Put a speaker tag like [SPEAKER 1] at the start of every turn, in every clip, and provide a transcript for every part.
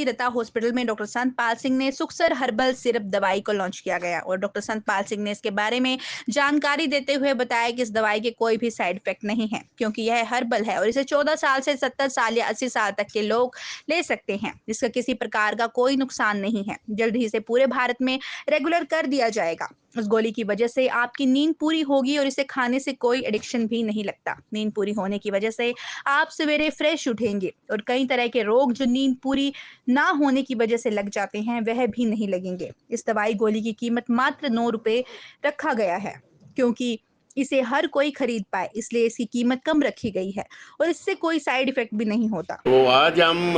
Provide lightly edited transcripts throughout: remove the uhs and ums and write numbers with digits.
[SPEAKER 1] रता हॉस्पिटल में डॉक्टर संतपाल सिंह ने सुक्सर हर्बल सिरप दवाई को लॉन्च किया गया और डॉक्टर संतपाल सिंह ने इसके बारे में जानकारी देते हुए बताया कि इस दवाई के कोई भी साइड इफेक्ट नहीं है क्योंकि यह हर्बल है और इसे 14 साल से 70 साल या 80 साल तक के लोग ले सकते हैं। इसका किसी प्रकार का कोई नुकसान नहीं है। जल्द ही इसे पूरे भारत में रेगुलर कर दिया जाएगा। उस गोली की वजह से आपकी नींद पूरी होगी और इसे खाने से कोई एडिक्शन भी नहीं लगता। नींद पूरी होने की वजह से आप सवेरे फ्रेश उठेंगे और कई तरह के रोग जो नींद पूरी ना होने की वजह से लग जाते हैं वह भी नहीं लगेंगे। इस दवाई गोली की कीमत मात्र 9 रुपए रखा गया है क्योंकि इसे हर कोई खरीद पाए, इसलिए इसकी कीमत कम रखी गई है और इससे कोई साइड इफेक्ट भी नहीं होता।
[SPEAKER 2] तो आज हम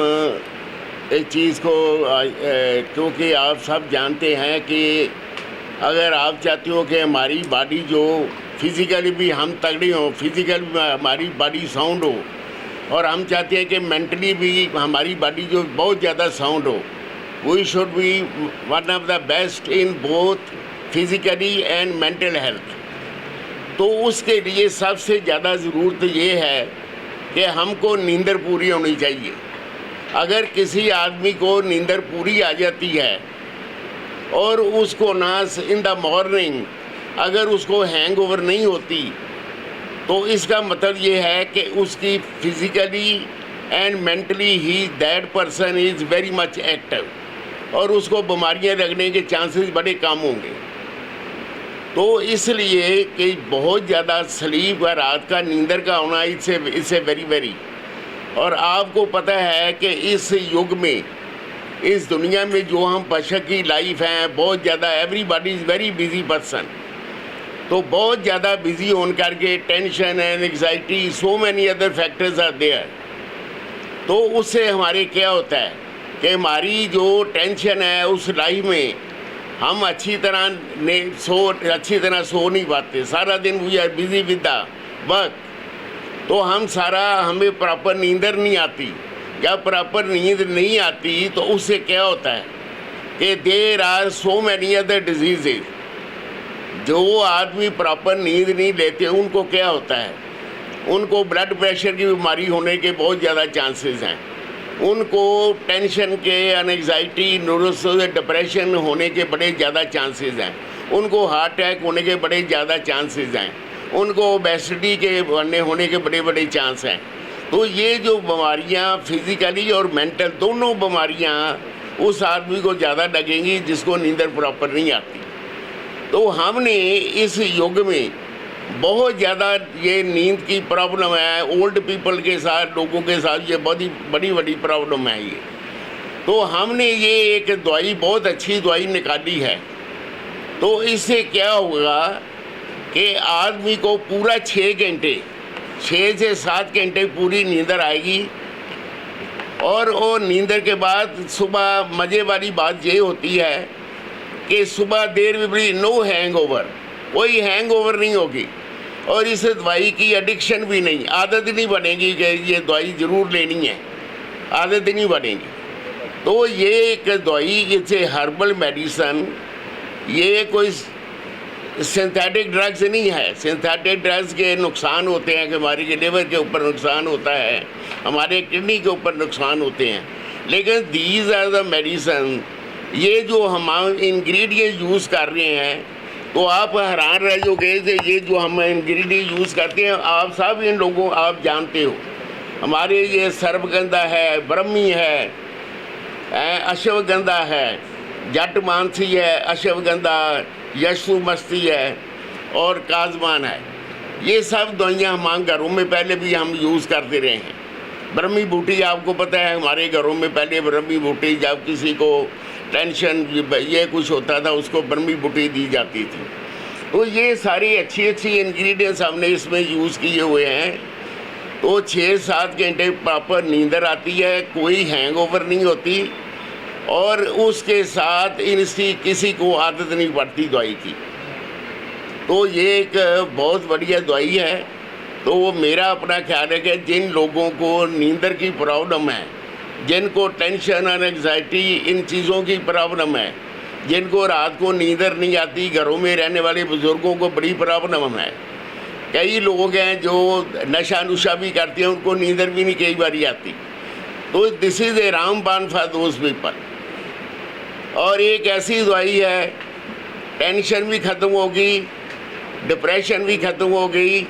[SPEAKER 2] एक चीज़ को क्योंकि आप सब जानते हैं कि अगर आप चाहते हो कि हमारी बॉडी जो फिज़िकली भी हम तगड़ी हो, फिज़िकली भी हमारी बॉडी साउंड हो, और हम चाहते हैं कि मेंटली भी हमारी बॉडी जो बहुत ज़्यादा साउंड हो, we should be one of the best in both physically and mental health. तो उसके लिए सबसे ज़्यादा ज़रूरत ये है कि हमको नींदर पूरी होनी चाहिए। अगर किसी आदमी को नींदर पूरी आ जाती है और उसको ना इन द मॉर्निंग अगर उसको हैंगओवर नहीं होती, तो इसका मतलब ये है कि उसकी physically and mentally he that person is very much active और उसको बीमारियां लगने के चांसेस बड़े कम होंगे। तो इसलिए कि बहुत ज़्यादा स्लीप और रात का नींदर का होना इससे वेरी और आपको पता है कि इस युग में, इस दुनिया में जो हम बशर की लाइफ है बहुत ज़्यादा, everybody is very busy person. तो बहुत ज़्यादा बिजी होने करके tension and anxiety, so many other factors are there. तो उससे हमारे क्या होता है कि हमारी जो टेंशन है उस लाइफ में हम अच्छी तरह सो नहीं पाते। सारा दिन we are busy with the work, तो हमें प्रॉपर नींदर नहीं आती। जब प्रॉपर नींद नहीं आती तो उससे क्या होता है कि there are so many other diseases. जो आदमी प्रॉपर नींद नहीं लेते उनको क्या होता है, उनको ब्लड प्रेशर की बीमारी होने के बहुत ज़्यादा चांसेस हैं, उनको टेंशन के, एंग्जाइटी, न्यूरोसिस, डिप्रेशन होने के बड़े ज़्यादा चांसेस हैं, उनको हार्ट अटैक होने के बड़े ज़्यादा चांसेस हैं, उनको ओबेसिटी के होने के बड़े चांस हैं। तो ये जो बीमारियां फिज़िकली और मेंटल दोनों बीमारियां उस आदमी को ज़्यादा लगेंगी जिसको नींदर प्रॉपर नहीं आती। तो हमने इस युग में बहुत ज़्यादा ये नींद की प्रॉब्लम है, ओल्ड पीपल के साथ, लोगों के साथ ये बड़ी प्रॉब्लम है ये। तो हमने ये एक दवाई, बहुत अच्छी दवाई निकाली है। तो इससे क्या होगा कि आदमी को पूरा 6 से 7 घंटे पूरी नींदर आएगी और वो नींदर के बाद सुबह मज़े वाली बात ये होती है कि सुबह देर में बड़ी नो हैंगओवर, कोई हैंगओवर नहीं होगी और इस दवाई की एडिक्शन भी नहीं, आदत नहीं बनेगी कि ये दवाई ज़रूर लेनी है, आदत नहीं बनेगी। तो ये एक दवाई, इसे हर्बल मेडिसन, ये कोई सिंथेटिक ड्रग्स नहीं है। सिंथेटिक ड्रग्स के नुकसान होते हैं कि हमारे लिवर के ऊपर नुकसान होता है, हमारे किडनी के ऊपर नुकसान होते हैं, लेकिन दीज आर द मेडिसन। ये जो हम इंग्रेडिएंट यूज़ कर रहे हैं तो आप हैरान रह जाओगे कि ये जो हम इंग्रेडिएंट यूज़ करते हैं, आप सब इन लोगों आप जानते हो, हमारे ये सर्वगंधा है, ब्रह्मी है, अश्वगंधा है, जट मानसी है, अश्वगंधा, यशु मस्ती है और काजमान है। ये सब दवाइयाँ हम घरों में पहले भी हम यूज़ करते रहे हैं। ब्रह्मी बूटी आपको पता है, हमारे घरों में पहले ब्रह्मी बूटी, जब किसी को टेंशन ये कुछ होता था उसको ब्रह्मी बूटी दी जाती थी। तो ये सारी अच्छी इंग्रेडिएंट्स हमने इसमें यूज़ किए हुए हैं। तो 6-7 घंटे प्रॉपर नींदर आती है, कोई हैंगओवर नहीं होती और उसके साथ किसी को आदत नहीं पड़ती दवाई की। तो ये एक बहुत बढ़िया दवाई है। तो वो मेरा अपना ख्याल है कि जिन लोगों को नींदर की प्रॉब्लम है, जिनको टेंशन और एंग्जाइटी, इन चीज़ों की प्रॉब्लम है, जिनको रात को नींदर नहीं आती, घरों में रहने वाले बुज़ुर्गों को बड़ी प्रॉब्लम है। कई लोग हैं जो नशा नुशा भी करते हैं, उनको नींदर भी नहीं कई बार आती। तो दिस इज़ ए रामबाण फॉर दोज पीपल। और एक ऐसी दवाई है, टेंशन भी ख़त्म होगी, डिप्रेशन भी ख़त्म हो गई।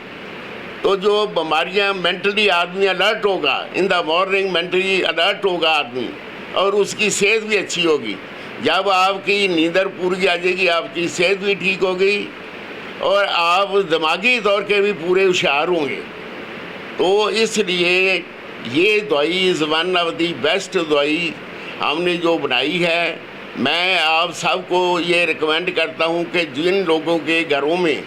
[SPEAKER 2] तो जो बीमारियां, मेंटली आदमी अलर्ट होगा, in the morning mentally alert होगा आदमी, और उसकी सेहत भी अच्छी होगी। जब आपकी नींदर पूरी आ जाएगी, आपकी सेहत भी ठीक होगी और आप दिमागी तौर के भी पूरे होशियार होंगे। तो इसलिए ये दवाई is one of the best दवाई हमने जो बनाई है। मैं आप सबको ये रिकमेंड करता हूँ कि जिन लोगों के घरों में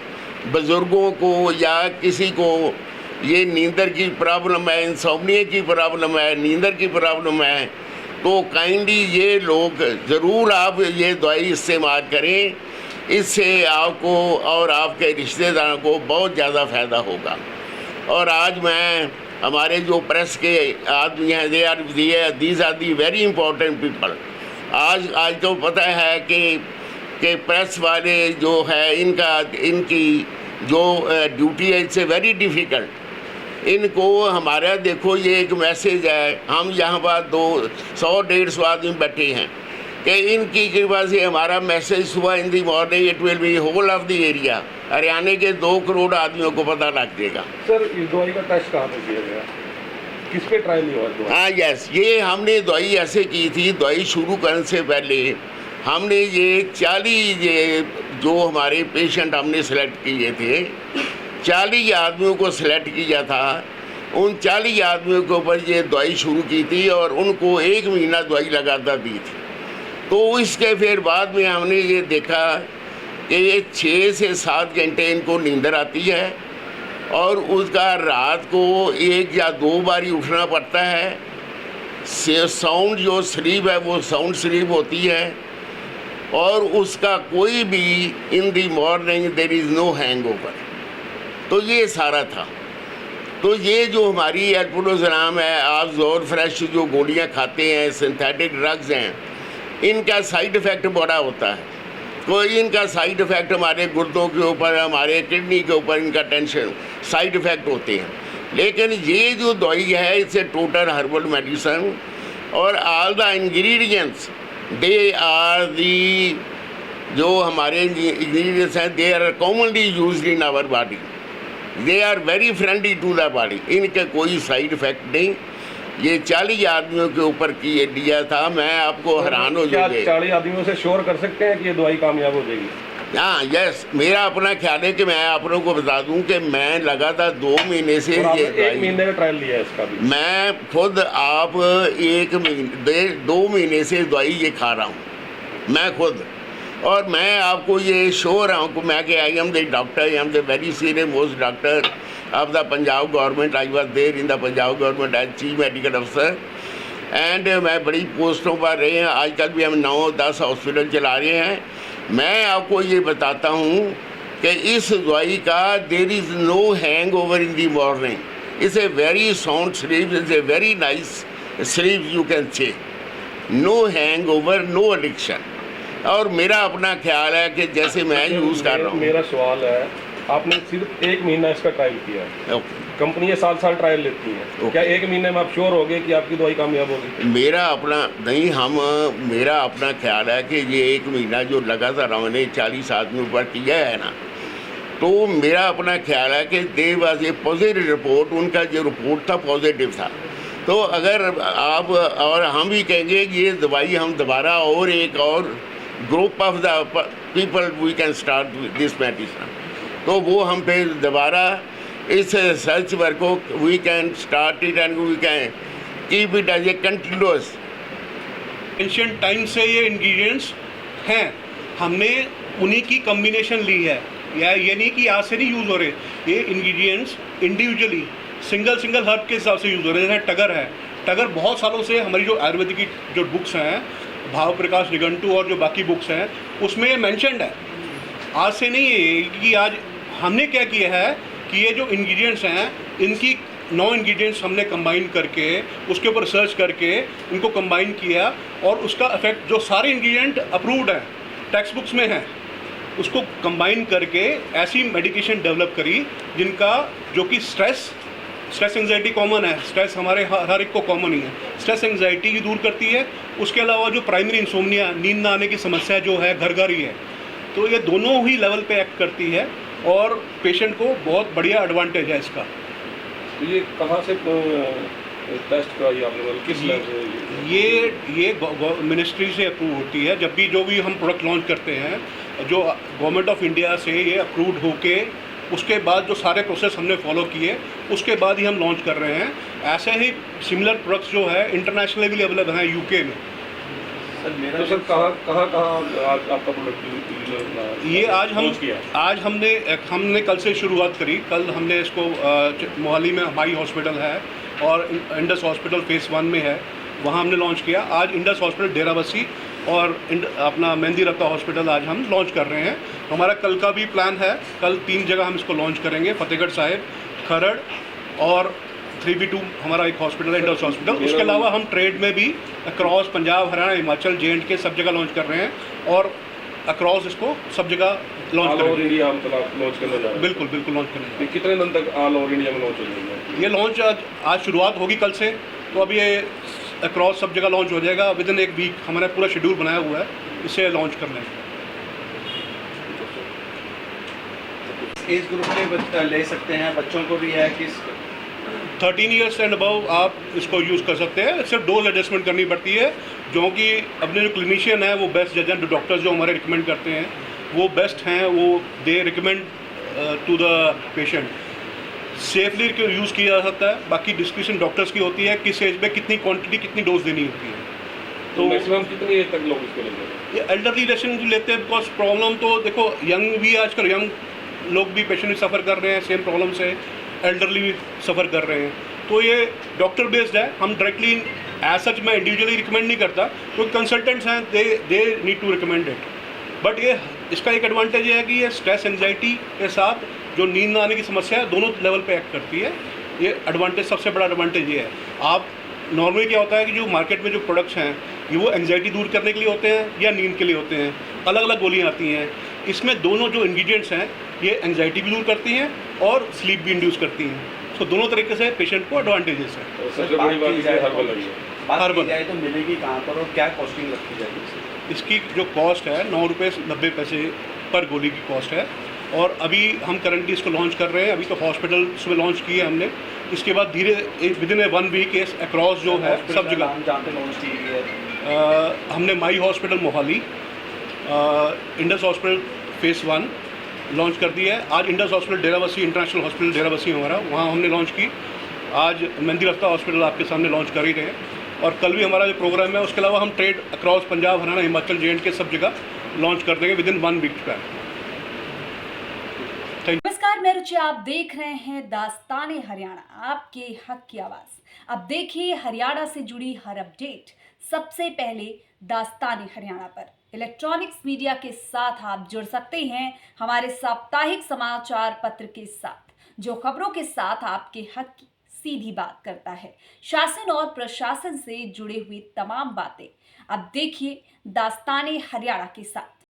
[SPEAKER 2] बुज़ुर्गों को या किसी को ये नींदर की प्रॉब्लम है, इंसोम्निया की प्रॉब्लम है, नींदर की प्रॉब्लम है, तो काइंडली ये लोग ज़रूर आप ये दवाई इस्तेमाल करें। इससे आपको और आपके रिश्तेदारों को बहुत ज़्यादा फ़ायदा होगा। और आज मैं हमारे जो प्रेस के आदमी हैं, these are the very important people. आज तो पता है कि प्रेस वाले जो है इनकी जो ड्यूटी है, इट्स ए वेरी डिफ़िकल्ट। इनको हमारा देखो ये एक मैसेज है, हम यहाँ पर 100-150 आदमी बैठे हैं कि इनकी कृपा से हमारा मैसेज सुबह in the morning it will be whole of the area, Haryana के 2 करोड़ आदमियों को पता लग जाएगा।
[SPEAKER 3] सर, इस दवाई का टेस्ट कहाँ पे किया गया, किस पे ट्रायल हुआ?
[SPEAKER 2] हाँ यस, ये हमने दवाई ऐसे की थी, दवाई शुरू करने से पहले हमने ये 40 जो हमारे पेशेंट हमने सेलेक्ट किए थे, 40 आदमियों को सेलेक्ट किया था। उन 40 आदमियों के ऊपर ये दवाई शुरू की थी और उनको 1 महीना दवाई लगातार दी थी। तो इसके फिर बाद में हमने ये देखा कि ये 6 से 7 घंटे इनको नींदर आती है और उसका रात को 1 या 2 बार ही उठना पड़ता है। साउंड जो स्लीप है वो साउंड स्लीप होती है और उसका कोई भी in the morning there is no hangover. तो ये सारा था। तो ये जो हमारी एल्प्रोजोलाम है, आप जोर फ्रेश जो गोलियां खाते हैं, सिंथेटिक ड्रग्स हैं, इनका साइड इफ़ेक्ट बड़ा होता है। तो इनका साइड इफ़ेक्ट हमारे गुर्दों के ऊपर, हमारे किडनी के ऊपर इनका टेंशन साइड इफ़ेक्ट होते हैं। लेकिन ये जो दवाई है इसे टोटल हर्बल मेडिसन और all the ingredients they are the, जो हमारे इंग्रेडिएंट्स हैं they are commonly used in our body, they are very friendly to the body. इनके कोई साइड इफ़ेक्ट नहीं। ये 40 आदमियों के ऊपर दिया था। मैं आपको हैरान हो जाऊंगा।
[SPEAKER 3] 40 आदमियों से श्योर कर सकते हैं कि ये दवाई कामयाब हो जाएगी?
[SPEAKER 2] हाँ यस, मेरा अपना ख्याल है कि मैं आप लोगों को बता दूं कि मैं लगातार 2 महीने से ये
[SPEAKER 3] 1 महीने का ट्रायल लिया है इसका भी।
[SPEAKER 2] मैं खुद आप 1 महीने 2 महीने से दवाई ये खा रहा हूँ मैं खुद। और मैं आपको ये श्योर हूँ मैं कि I am the doctor, I am the very senior most doctor of the Punjab government. I was there in the Punjab government as chief medical officer and मैं बड़ी पोस्टों पर रहे हैं। आजकल भी हम 9-10 हॉस्पिटल चला रहे हैं। मैं आपको ये बताता हूँ कि इस दवाई का there is no hangover in the morning, it's a very sound sleep, it's a very nice sleep you can say, no hangover, no addiction. और मेरा अपना ख्याल है कि जैसे मैं यूज़ कर रहा हूँ।
[SPEAKER 3] मेरा सवाल है, आपने सिर्फ 1 महीना इसका ट्रायल किया है, कंपनियां साल ट्रायल लेती हैं, क्या 1 महीने में आप श्योर हो गए कि आपकी दवाई कामयाब होगी?
[SPEAKER 2] मेरा अपना नहीं, मेरा अपना ख्याल है कि ये 1 महीना जो लगातार हमने 40 आदमियों पर किया है ना, तो मेरा अपना ख्याल है कि they was a positive report, उनका जो रिपोर्ट था पॉजिटिव था। तो अगर आप और हम भी कहेंगे कि ये दवाई हम दोबारा और एक और group of the people we can start this medicine, तो वो हम फिर दोबारा इस सर्च वर्क को we can start it and we can keep it as a continuous.
[SPEAKER 4] Ancient time से ये इंग्रेडिएंट्स हैं, हमने उन्हीं की कम्बिनेशन ली है, या ये नहीं कि आज से नहीं यूज़ हो रहे। ये इंग्रेडिएंट्स इंडिविजुअली सिंगल हर्ब के हिसाब से यूज़ हो रहे हैं। जैसे टगर है, टगर बहुत सालों से हमारी जो आयुर्वेदिक की जो बुक्स हैं, भाव प्रकाश निघंटू और जो बाकी बुक्स हैं, उसमें ये मैंशनड है। आज से नहीं है कि आज हमने क्या किया है कि ये जो इंग्रेडिएंट्स हैं इनकी 9 इंग्रेडिएंट्स हमने कंबाइन करके उसके ऊपर सर्च करके इनको कंबाइन किया और उसका इफेक्ट जो सारे इंग्रेडिएंट अप्रूव्ड हैं, टेक्स्ट बुक्स में हैं, उसको कंबाइन करके ऐसी मेडिकेशन डेवलप करी जिनका जो कि स्ट्रेस स्ट्रेस एंजाइटी कॉमन है, स्ट्रेस हमारे हर एक को कॉमन ही है। स्ट्रेस एंजाइटी की दूर करती है। उसके अलावा जो प्राइमरी इंसोम्निया, नींद ना आने की समस्या जो है घर घर ही है, तो ये दोनों ही लेवल पे एक्ट करती है और पेशेंट को बहुत बढ़िया एडवांटेज है इसका।
[SPEAKER 3] तो ये कहाँ से टेस्ट कराई आपने, मतलब किस लैब से?
[SPEAKER 4] ये मिनिस्ट्री से अप्रूव होती है। जब भी जो भी हम प्रोडक्ट लॉन्च करते हैं, जो गवर्नमेंट ऑफ इंडिया से ये अप्रूव्ड होके उसके बाद जो सारे प्रोसेस हमने फॉलो किए उसके बाद ही हम लॉन्च कर रहे हैं। ऐसे ही सिमिलर प्रोडक्ट्स जो है इंटरनेशनली भी अवेलेबल हैं यूके में।
[SPEAKER 3] तो सर कहाँ आपका प्रोडक्ट
[SPEAKER 4] ये आज हमने कल से शुरुआत करी। कल हमने इसको मोहाली में हमारी हॉस्पिटल है और इंडस हॉस्पिटल फेस 1 में है, वहाँ हमने लॉन्च किया। आज इंडस हॉस्पिटल डेराबस्सी और अपना मेहंदी रत्ता हॉस्पिटल आज हम लॉन्च कर रहे हैं। हमारा कल का भी प्लान है, कल 3 जगह हम इसको लॉन्च करेंगे, फतेहगढ़ साहिब, खरड़ और 3B2 हमारा एक हॉस्पिटल है, इंडस हॉस्पिटल। उसके अलावा हम ट्रेड में भी अक्रॉस पंजाब, हरियाणा, हिमाचल, J&K सब जगह लॉन्च कर रहे हैं और अक्रॉस इसको सब जगह लॉन्च करेंगे।
[SPEAKER 3] इंडिया मतलब लॉन्च करने जा रहे हैं?
[SPEAKER 4] बिल्कुल लॉन्च करेंगे।
[SPEAKER 3] कितने दिन तक ऑल ओवर इंडिया में लॉन्च हो जाएगा?
[SPEAKER 4] ये लॉन्च आज शुरुआत होगी कल से, तो अभी ये अक्रॉस सब जगह लॉन्च हो जाएगा। विद इन 1 वीक हमारा पूरा शेड्यूल बनाया हुआ है, इसे लॉन्च कर लेंगे।
[SPEAKER 5] एज ग्रुप में ले सकते हैं, बच्चों को भी है कि
[SPEAKER 4] 13 ईयर्स एंड अबव आप इसको यूज़ कर सकते हैं। सिर्फ डोज एडजस्टमेंट करनी पड़ती है, जो कि अपने जो क्लिनिशियन है वो बेस्ट जज हैं, जो डॉक्टर्स जो हमारे रिकमेंड करते हैं वो बेस्ट हैं, वो दे recommend to the patient. Safely use किया जा सकता है, बाकी डिस्क्रिप्शन डॉक्टर्स की होती है किस एज में कितनी क्वांटिटी कितनी डोज देनी होती है।
[SPEAKER 3] तो मैक्सिमम कितनी एज तक लोग इसको लेते हैं?
[SPEAKER 4] ये एल्डरली पेशेंट लेते हैं, बिकॉज प्रॉब्लम तो देखो यंग भी आजकल यंग लोग भी पेशेंट सफ़र कर रहे हैं सेम प्रॉब्लम से, एल्डरली भी सफ़र कर रहे हैं। तो ये डॉक्टर बेस्ड है, हम डायरेक्टली एज सच मैं इंडिविजुअली रिकमेंड नहीं करता, क्योंकि कंसल्टेंट्स हैं, they need to recommend it. But ये इसका एक एडवांटेज है कि ये स्ट्रेस एंजाइटी के साथ जो नींद ना आने की समस्या है दोनों लेवल पे एक्ट करती है। ये एडवांटेज, सबसे बड़ा एडवांटेज ये है। आप नॉर्मली क्या होता है कि जो मार्केट में जो प्रोडक्ट्स हैं ये वो एंजाइटी दूर करने के लिए होते हैं या नींद के लिए होते हैं, अलग अलग गोलियाँ आती हैं। इसमें दोनों जो इंग्रेडिएंट्स हैं ये एंजाइटी भी दूर करती हैं और स्लीप भी इंड्यूस करती हैं। तो दोनों तरीके से पेशेंट को एडवांटेजेस है।
[SPEAKER 3] सबसे बड़ी बात है हर्बल है।
[SPEAKER 5] बात की जाए तो मिलेगी कहाँ पर और क्या कॉस्टिंग लगती जाएगी?
[SPEAKER 4] इसकी जो कॉस्ट है 9 रुपये 90 पैसे पर गोली की कॉस्ट है। और अभी हम करंटली इसको लॉन्च कर रहे हैं, अभी तो हॉस्पिटल्स में लॉन्च किए हमने। इसके बाद धीरे विद इन 1 वीक अक्रॉस जो है सब जगह
[SPEAKER 5] जहाँ पे लॉन्च की गई है।
[SPEAKER 4] हमने my hospital Mohali, Indus hospital phase 1 launch कर दिया है। आज Indus hospital Derabassi, international hospital Derabassi हमारा, वहाँ हमने लॉन्च की। आज मेहंदी रफ्ता हॉस्पिटल आपके सामने लॉन्च कर ही रहे हैं। और कल भी हमारा जो प्रोग्राम है, उसके अलावा हम trade across Punjab, Haryana, Himachal, J&K सब जगह लॉन्च कर देंगे विद इन 1 वीक का।
[SPEAKER 6] नमस्कार, मैं रुचि, आप देख रहे हैं दास्ताने हरियाणा, आपके हक की आवाज। अब देखिए हरियाणा से जुड़ी हर अपडेट सबसे पहले दास्ताने हरियाणा पर। इलेक्ट्रॉनिक्स मीडिया के साथ आप जुड़ सकते हैं हमारे साप्ताहिक समाचार पत्र के साथ, जो खबरों के साथ आपके हक की सीधी बात करता है। शासन और प्रशासन से जुड़े हुए तमाम बातें अब देखिए दास्ताने हरियाणा के साथ।